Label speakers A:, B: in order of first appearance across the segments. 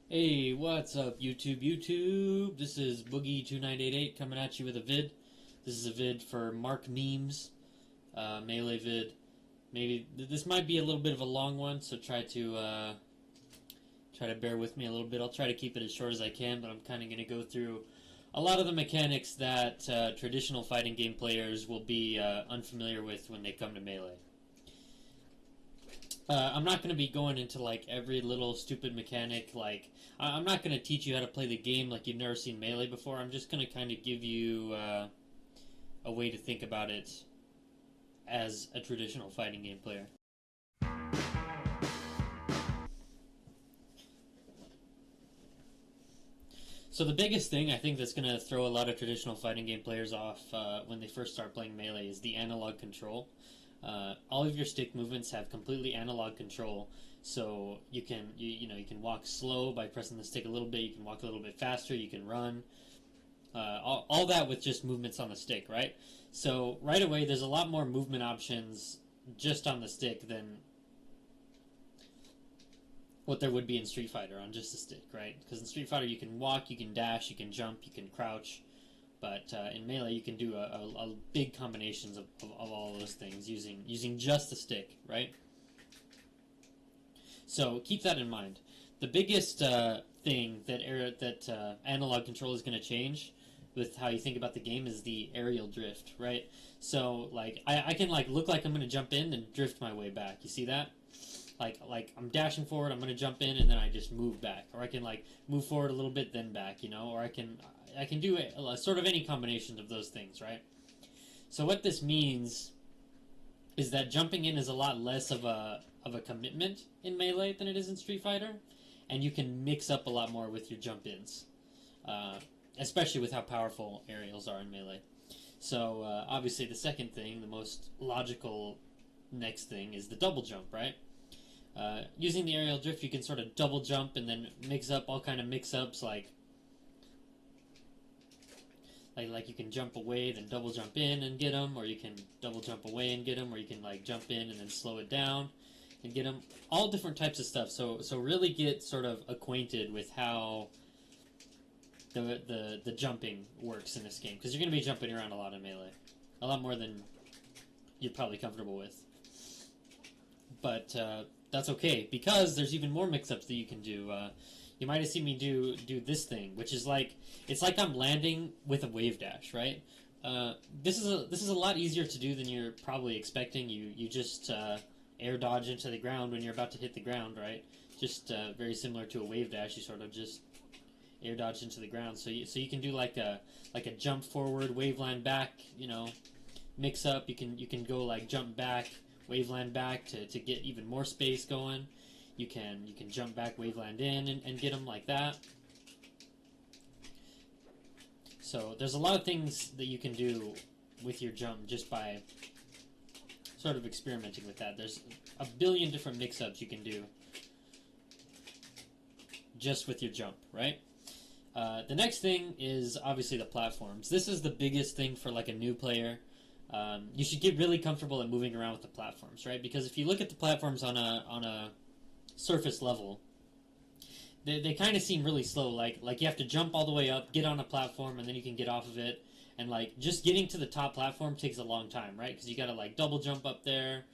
A: Hey, what's up, YouTube? This is Boogie2988 coming at you with a vid. This is a vid for Mark Memes, Melee vid. Maybe this might be a little bit of a long one, so try to bear with me a little bit. I'll try to keep it as short as I can, but I'm kind of going to go through a lot of the mechanics that traditional fighting game players will be unfamiliar with when they come to Melee. I'm not going to be going into like every little stupid mechanic. I'm not going to teach you how to play the game like you've never seen Melee before. I'm just going to kind of give you a way to think about it as a traditional fighting game player. So the biggest thing I think that's going to throw a lot of traditional fighting game players off when they first start playing Melee is the analog control. All of your stick movements have completely analog control, so you can you can walk slow by pressing the stick a little bit. You can walk a little bit faster. You can run. All that with just movements on the stick, right? So right away, there's a lot more movement options just on the stick than what there would be in Street Fighter on just the stick, right? Because in Street Fighter, you can walk, you can dash, you can jump, you can crouch. But in Melee, you can do a big combinations of all those things using just the stick, right? So keep that in mind. The biggest thing that analog control is going to change with how you think about the game is the aerial drift, right? So like I can like look like I'm going to jump in and drift my way back. You see that? Like I'm dashing forward, I'm going to jump in and then I just move back, or I can like move forward a little bit then back, or I can do sort of any combination of those things, right? So what this means is that jumping in is a lot less of a commitment in Melee than it is in Street Fighter, and you can mix up a lot more with your jump ins, especially with how powerful aerials are in Melee. So obviously the second thing, the most logical next thing, is the double jump, right? Using the aerial drift, you can sort of double jump and then mix up all kind of mix-ups like you can jump away, then double jump in and get them, or you can double jump away and get them, or you can like jump in and then slow it down and get them. All different types of stuff. So really get sort of acquainted with how the jumping works in this game, because you're going to be jumping around a lot in Melee, a lot more than you're probably comfortable with. But that's okay, because there's even more mix-ups that you can do. You might have seen me do this thing, which is it's like I'm landing with a wave dash, right? This is a lot easier to do than you're probably expecting. You just air dodge into the ground when you're about to hit the ground, right? Just very similar to a wave dash. You sort of just air dodge into the ground. So you can do like a jump forward, wave land back, mix up. You can go like jump back, waveland back to get even more space going. You can jump back, waveland in, and get them like that. So there's a lot of things that you can do with your jump just by sort of experimenting with that. There's a billion different mix-ups you can do just with your jump, right? The next thing is obviously the platforms. This is the biggest thing for like a new player. You should get really comfortable at moving around with the platforms, right? Because if you look at the platforms on a surface level, they kind of seem really slow. Like you have to jump all the way up, get on a platform, and then you can get off of it. And like just getting to the top platform takes a long time, right? Because you gotta like double jump up there,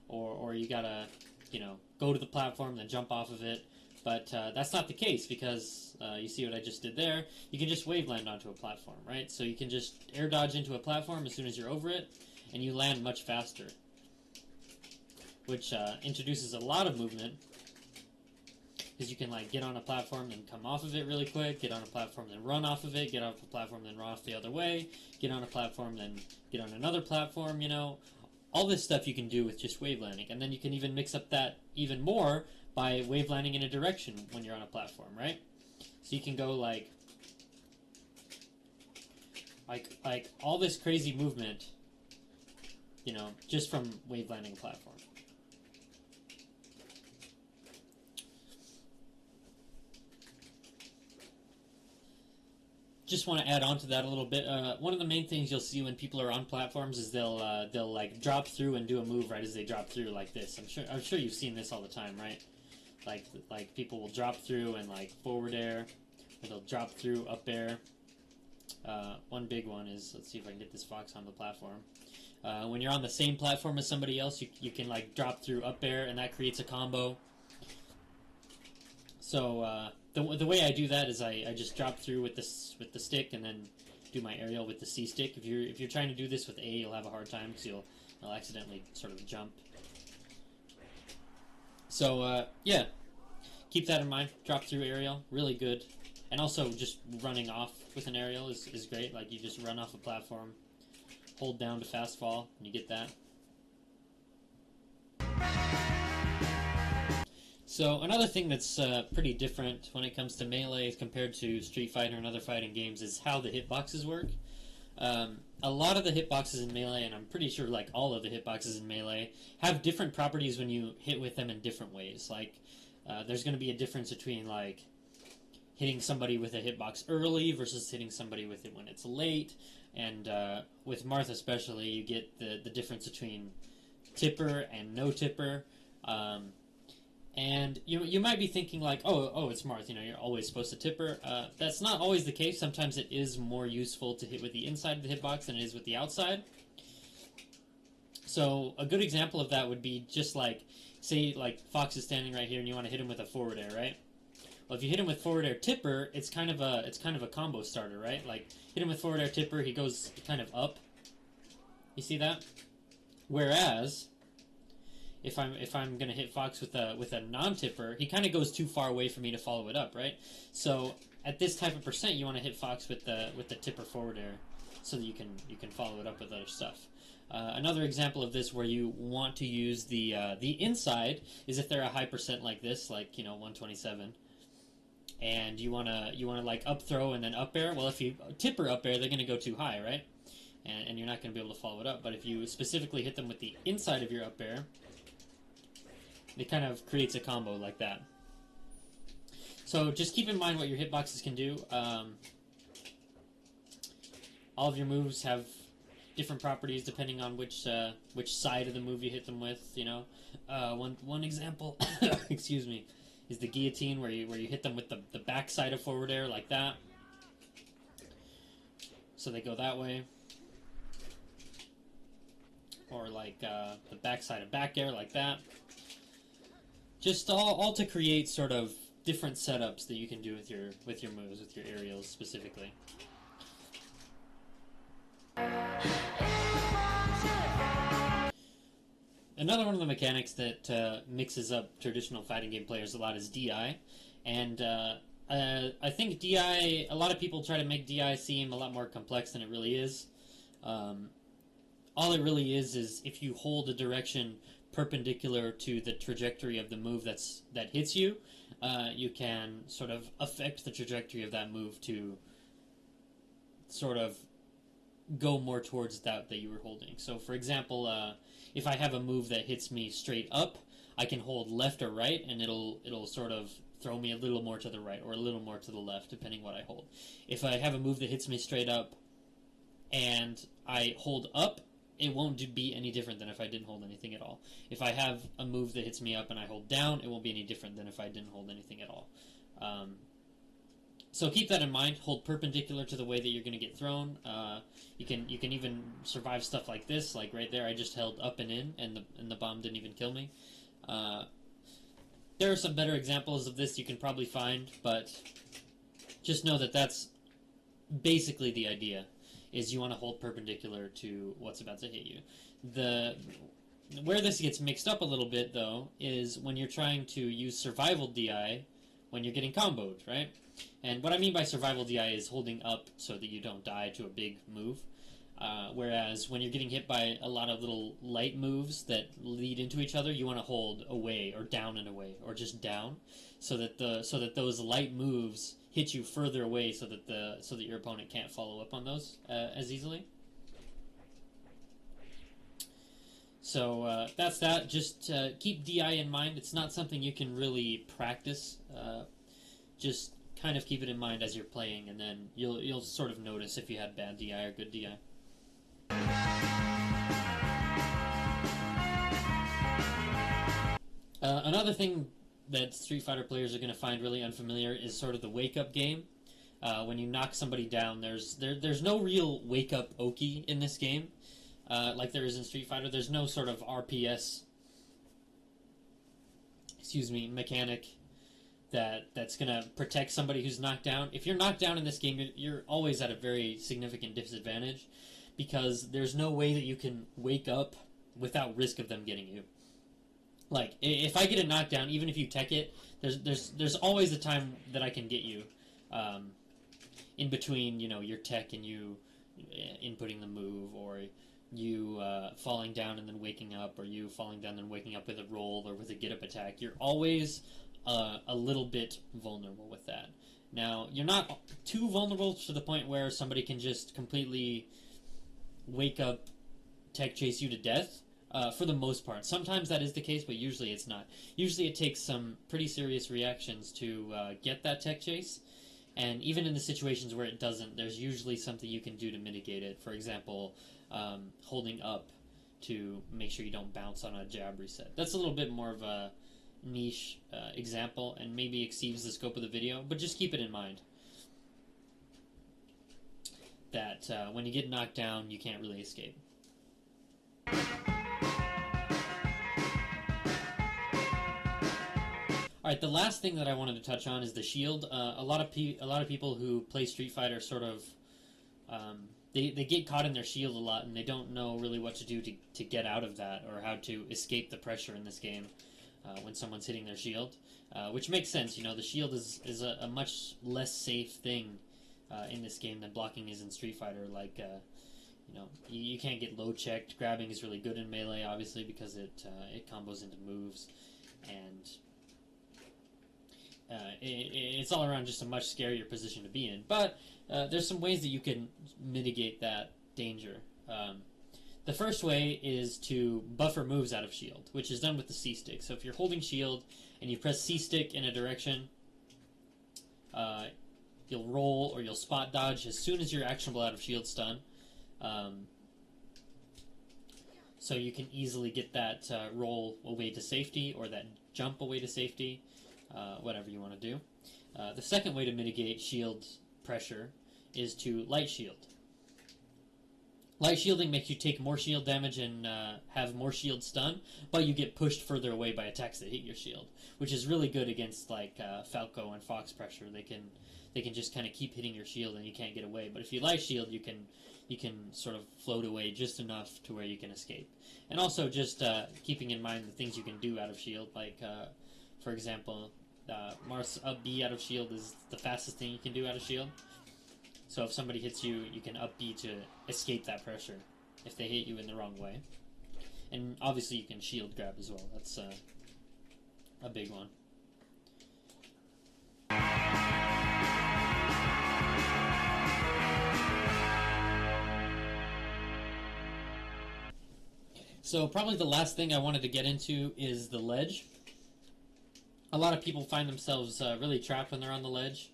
A: or you gotta go to the platform then jump off of it. But that's not the case, because you see what I just did there? You can just wave land onto a platform, right? So you can just air dodge into a platform as soon as you're over it, and you land much faster, which introduces a lot of movement, because you can like get on a platform then come off of it really quick, get on a platform then run off of it, get off a platform then run off the other way, get on a platform then get on another platform, all this stuff you can do with just wave landing. And then you can even mix up that even more by wave landing in a direction when you're on a platform, right? So you can go like all this crazy movement, just from wave landing a platform. Just want to add on to that a little bit. One of the main things you'll see when people are on platforms is they'll like drop through and do a move right as they drop through like this. I'm sure you've seen this all the time, right? Like people will drop through and like forward air, or they'll drop through up air. One big one is, let's see if I can get this fox on the platform. When you're on the same platform as somebody else, you can like drop through up air, and that creates a combo. So the way I do that is I just drop through with the stick, and then do my aerial with the C stick. If you're trying to do this with A, you'll have a hard time because you'll accidentally sort of jump. So yeah, keep that in mind. Drop through aerial, really good. And also just running off with an aerial is great. Like you just run off a platform, hold down to fast fall, and you get that. So another thing that's pretty different when it comes to Melee compared to Street Fighter and other fighting games is how the hitboxes work. A lot of the hitboxes in Melee, and I'm pretty sure like all of the hitboxes in Melee, have different properties when you hit with them in different ways. Like there's going to be a difference between like hitting somebody with a hitbox early versus hitting somebody with it when it's late. And with Marth especially, you get the difference between tipper and no tipper. And you might be thinking like, oh, it's Marth, you're always supposed to tipper. That's not always the case. Sometimes it is more useful to hit with the inside of the hitbox than it is with the outside. So a good example of that would be just like, say like Fox is standing right here and you want to hit him with a forward air, right? Well, if you hit him with forward air tipper, it's kind of a combo starter, right? Like hit him with forward air tipper, he goes kind of up. You see that? Whereas if I'm gonna hit Fox with a non-tipper, he kind of goes too far away for me to follow it up, right? So at this type of percent, you want to hit Fox with the tipper forward air, so that you can follow it up with other stuff. Another example of this where you want to use the inside is if they're a high percent like this, like 127, and you wanna like up throw and then up air. Well, if you tipper up air, they're gonna go too high, right? And you're not gonna be able to follow it up. But if you specifically hit them with the inside of your up air, it kind of creates a combo like that. So just keep in mind what your hitboxes can do. All of your moves have different properties depending on which side of the move you hit them with. One example, excuse me, is the guillotine where you hit them with the back side of forward air like that. So they go that way. Or like the back side of back air like that. Just all to create sort of different setups that you can do with your moves, with your aerials specifically. Another one of the mechanics that mixes up traditional fighting game players a lot is DI, and I think DI, a lot of people try to make DI seem a lot more complex than it really is. All it really is if you hold a direction perpendicular to the trajectory of the move that hits you, you can sort of affect the trajectory of that move to sort of go more towards that you were holding. So for example, if I have a move that hits me straight up, I can hold left or right, and it'll sort of throw me a little more to the right or a little more to the left, depending what I hold. If I have a move that hits me straight up and I hold up, it won't be any different than if I didn't hold anything at all. If I have a move that hits me up and I hold down, it won't be any different than if I didn't hold anything at all. So keep that in mind. Hold perpendicular to the way that you're going to get thrown. You can even survive stuff like this, like right there. I just held up and in, and the bomb didn't even kill me. There are some better examples of this you can probably find, but just know that that's basically the idea. Is you want to hold perpendicular to what's about to hit you. Where this gets mixed up a little bit, though, is when you're trying to use survival DI when you're getting comboed, right? And what I mean by survival DI is holding up so that you don't die to a big move. Whereas when you're getting hit by a lot of little light moves that lead into each other, you want to hold away or down and away, or just down, so that those light moves hit you further away, so that your opponent can't follow up on those as easily. So that's that. Just keep DI in mind. It's not something you can really practice. Just kind of keep it in mind as you're playing, and then you'll sort of notice if you had bad DI or good DI. Another thing that Street Fighter players are going to find really unfamiliar is sort of the wake-up game. When you knock somebody down, there's no real wake-up Oki in this game, like there is in Street Fighter. There's no sort of RPS, mechanic that's going to protect somebody who's knocked down. If you're knocked down in this game, you're always at a very significant disadvantage, because there's no way that you can wake up without risk of them getting you. Like, if I get a knockdown, even if you tech it, there's always a time that I can get you, in between, your tech and you inputting the move, or you falling down and then waking up, or you falling down and then waking up with a roll or with a get-up attack. You're always a little bit vulnerable with that. Now, you're not too vulnerable to the point where somebody can just completely wake up, tech chase you to death, for the most part. Sometimes that is the case, but usually it's not. Usually it takes some pretty serious reactions to get that tech chase, and even in the situations where it doesn't, there's usually something you can do to mitigate it. For example, holding up to make sure you don't bounce on a jab reset. That's a little bit more of a niche example, and maybe exceeds the scope of the video, but just keep it in mind that when you get knocked down, you can't really escape. Alright, the last thing that I wanted to touch on is the shield. A lot of people who play Street Fighter sort of they get caught in their shield a lot, and they don't know really what to do to get out of that, or how to escape the pressure in this game when someone's hitting their shield, which makes sense. The shield is a much less safe thing in this game than blocking is in Street Fighter. Like, you can't get low checked. Grabbing is really good in Melee, obviously, because it combos into moves, and it's all around just a much scarier position to be in. But there's some ways that you can mitigate that danger. The first way is to buffer moves out of shield, which is done with the C-stick. So if you're holding shield and you press C-stick in a direction, you'll roll or you'll spot dodge as soon as you're actionable out of shield stun. So you can easily get that roll away to safety, or that jump away to safety, whatever you want to do. The second way to mitigate shield pressure is to light shield. Light shielding makes you take more shield damage and have more shield stun, but you get pushed further away by attacks that hit your shield, which is really good against like Falco and Fox pressure. They can just kind of keep hitting your shield and you can't get away. But if you light shield, you can sort of float away just enough to where you can escape. And also just keeping in mind the things you can do out of shield, like for example, Mars up B out of shield is the fastest thing you can do out of shield. So if somebody hits you, you can up B to escape that pressure if they hit you in the wrong way. And obviously you can shield grab as well. That's a big one. So probably the last thing I wanted to get into is the ledge. A lot of people find themselves really trapped when they're on the ledge.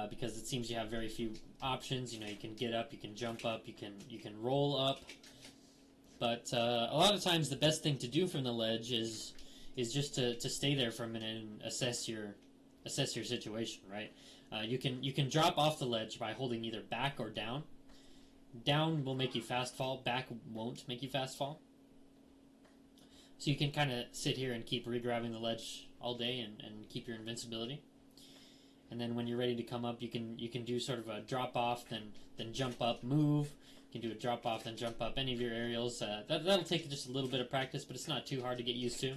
A: Because it seems you have very few options. You can get up, you can jump up, you can roll up. But a lot of times the best thing to do from the ledge is just to stay there for a minute and assess your situation, right? You can drop off the ledge by holding either back or down. Down will make you fast fall, back won't make you fast fall. So you can kind of sit here and keep re-grabbing the ledge all day and keep your invincibility. And then when you're ready to come up, you can do sort of a drop off, then jump up, move. You can do a drop off, then jump up. Any of your aerials, that'll take just a little bit of practice, but it's not too hard to get used to.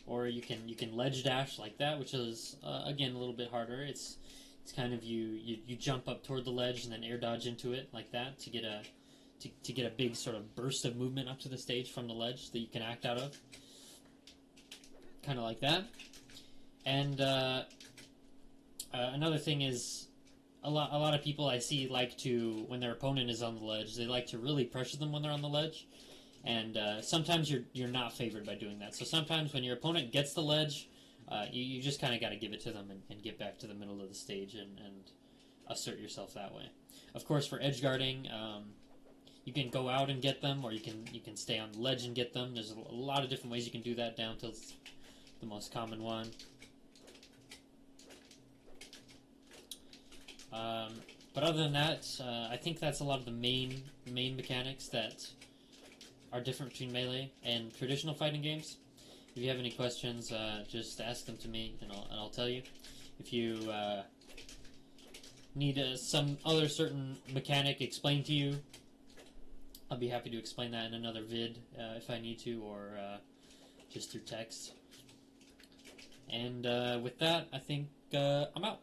A: Or you can ledge dash like that, which is again a little bit harder. It's kind of you jump up toward the ledge and then air dodge into it like that to get a big sort of burst of movement up to the stage from the ledge that you can act out of. Kind of like that. And another thing is, a lot of people I see like to, when their opponent is on the ledge, they like to really pressure them when they're on the ledge, and sometimes you're not favored by doing that. So sometimes when your opponent gets the ledge, you just kind of got to give it to them and get back to the middle of the stage and assert yourself that way. Of course, for edge guarding, you can go out and get them, or you can stay on the ledge and get them. There's a lot of different ways you can do that down to the most common one. But other than that, I think that's a lot of the main mechanics that are different between Melee and traditional fighting games. If you have any questions, just ask them to me, and I'll tell you. If you need some other certain mechanic explained to you, I'll be happy to explain that in another vid if I need to, or just through text. And with that, I think I'm out.